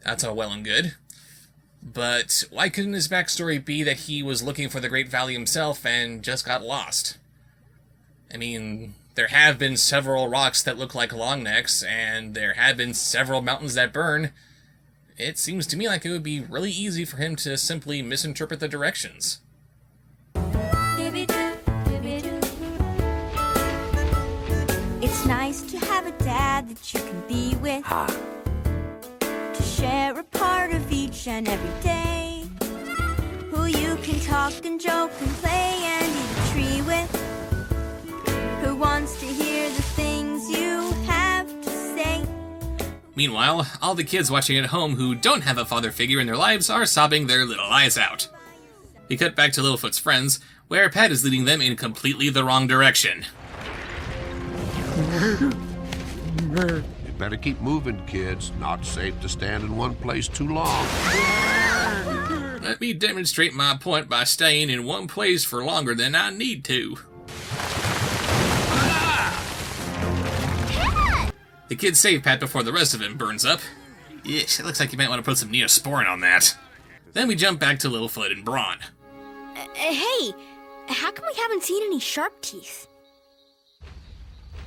That's all well and good. But why couldn't his backstory be that he was looking for the Great Valley himself and just got lost? I mean, there have been several rocks that look like long necks, and there have been several mountains that burn. It seems to me like it would be really easy for him to simply misinterpret the directions. It's nice to have a dad that you can be with. To share a part of each and every day. Who you can talk and joke and play and eat a tree with. Who wants to hear the things you have to say. Meanwhile, all the kids watching at home who don't have a father figure in their lives are sobbing their little eyes out. We cut back to Littlefoot's friends, where Pat is leading them in completely the wrong direction. You better keep moving, kids. Not safe to stand in one place too long. Let me demonstrate my point by staying in one place for longer than I need to. The kids save Pat before the rest of him burns up. Yeesh, it looks like you might want to put some Neosporin on that. Then we jump back to Littlefoot and Braun. Hey, how come we haven't seen any sharp teeth?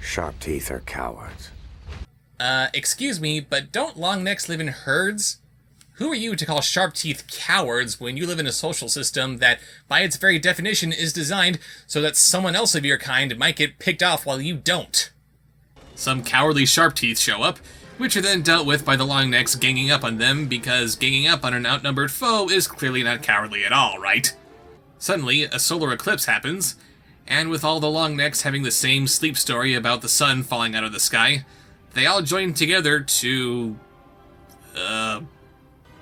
Sharp teeth are cowards. Excuse me, but don't long necks live in herds? Who are you to call sharp teeth cowards when you live in a social system that, by its very definition, is designed so that someone else of your kind might get picked off while you don't? Some cowardly sharp teeth show up, which are then dealt with by the Longnecks ganging up on them, because ganging up on an outnumbered foe is clearly not cowardly at all, right? Suddenly, a solar eclipse happens, and with all the Longnecks having the same sleep story about the sun falling out of the sky, they all join together to...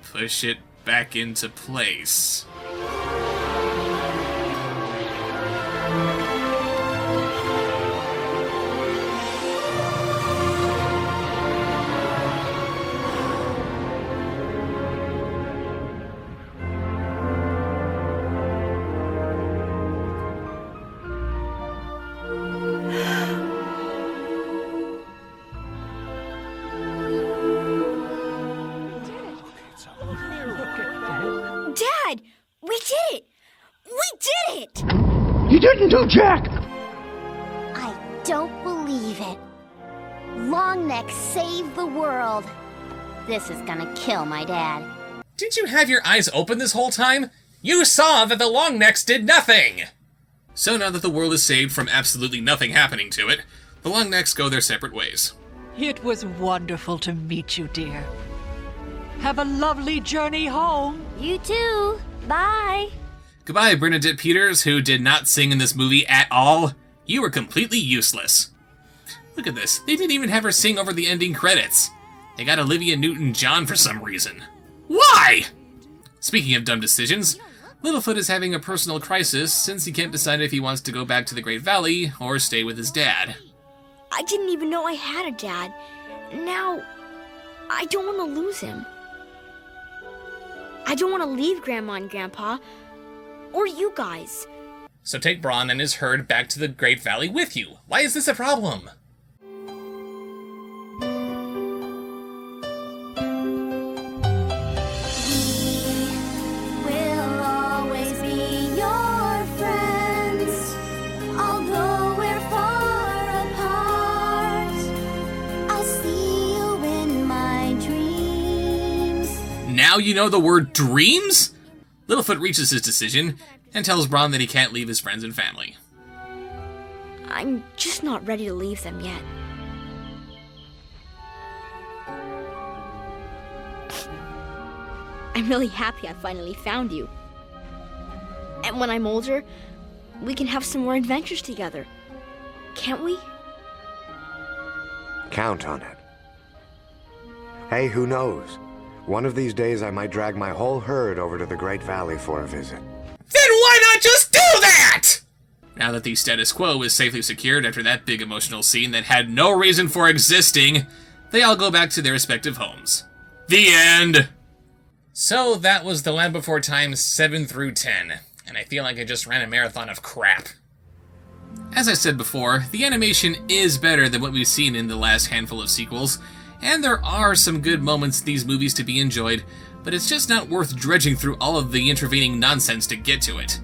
push it back into place. Dad! We did it! We did it! You didn't do jack! I don't believe it. Longneck saved the world. This is gonna kill my dad. Didn't you have your eyes open this whole time? You saw that the Longnecks did nothing! So now that the world is saved from absolutely nothing happening to it, the Longnecks go their separate ways. It was wonderful to meet you, dear. Have a lovely journey home. You too. Bye. Goodbye, Bernadette Peters, who did not sing in this movie at all. You were completely useless. Look at this. They didn't even have her sing over the ending credits. They got Olivia Newton-John for some reason. Why? Speaking of dumb decisions, Littlefoot is having a personal crisis since he can't decide if he wants to go back to the Great Valley or stay with his dad. I didn't even know I had a dad. Now, I don't want to lose him. I don't want to leave Grandma and Grandpa, or you guys. So take Bronn and his herd back to the Great Valley with you. Why is this a problem? We'll always be your friends, although we're far apart. I'll see you in my dreams. Now you know the word dreams? Littlefoot reaches his decision and tells Bronn that he can't leave his friends and family. I'm just not ready to leave them yet. I'm really happy I finally found you. And when I'm older, we can have some more adventures together. Can't we? Count on it. Hey, who knows? One of these days I might drag my whole herd over to the Great Valley for a visit. Then why not just do that? Now that the status quo is safely secured after that big emotional scene that had no reason for existing, they all go back to their respective homes. The end! So that was The Land Before Time 7 through 10, and I feel like I just ran a marathon of crap. As I said before, the animation is better than what we've seen in the last handful of sequels, and there are some good moments in these movies to be enjoyed, but it's just not worth dredging through all of the intervening nonsense to get to it.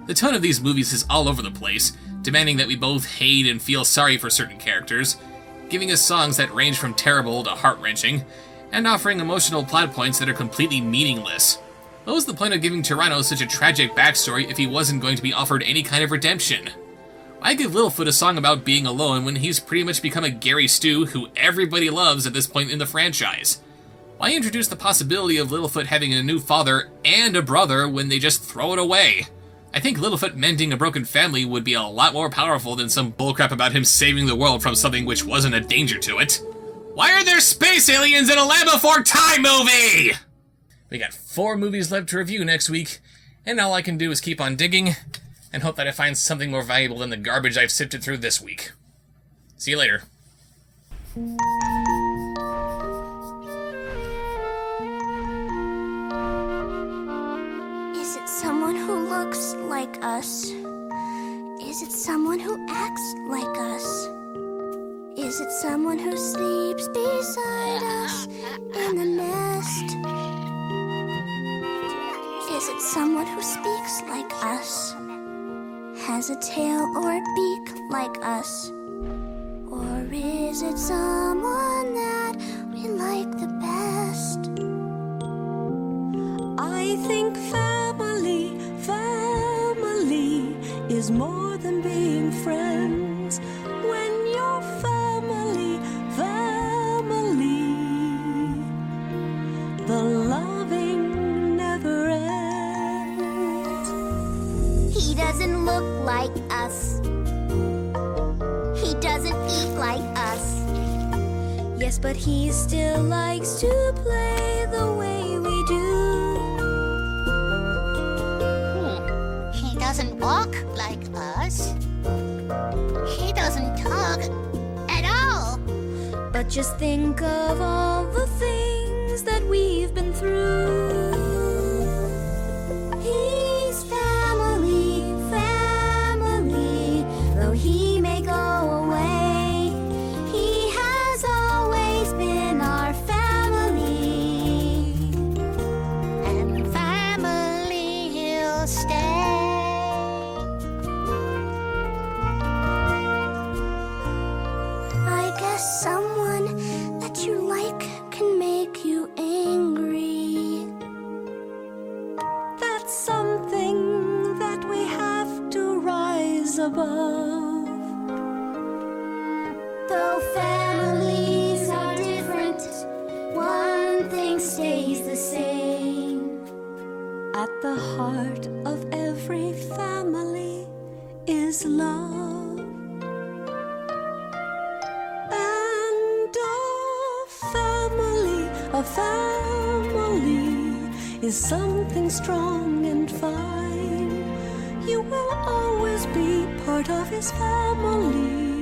The tone of these movies is all over the place, demanding that we both hate and feel sorry for certain characters, giving us songs that range from terrible to heart-wrenching, and offering emotional plot points that are completely meaningless. What was the point of giving Tyranno such a tragic backstory if he wasn't going to be offered any kind of redemption? Why give Littlefoot a song about being alone when he's pretty much become a Gary Stu who everybody loves at this point in the franchise? Why introduce the possibility of Littlefoot having a new father and a brother when they just throw it away? I think Littlefoot mending a broken family would be a lot more powerful than some bullcrap about him saving the world from something which wasn't a danger to it. Why are there space aliens in a Land Before Time movie? We got 4 movies left to review next week, and all I can do is keep on digging and hope that I find something more valuable than the garbage I've sifted through this week. See you later. Is it someone who looks like us? Is it someone who acts like us? Is it someone who sleeps beside us in the nest? Is it someone who speaks like us? Has a tail or a beak like us? Or is it someone that we like the best? like us. He doesn't eat like us. Yes, but he still likes to play the way we do. He doesn't walk like us. He doesn't talk at all. But just think of all the things that we've been through. He's family, family. Though he may go away, he has always been our family. And family he'll stay. I guess someone that you like can make you angry. That's something that we have to rise above. Though families are different, one thing stays the same. At the heart of every family is love. And a family is something strong and fine. You will always be part of his family.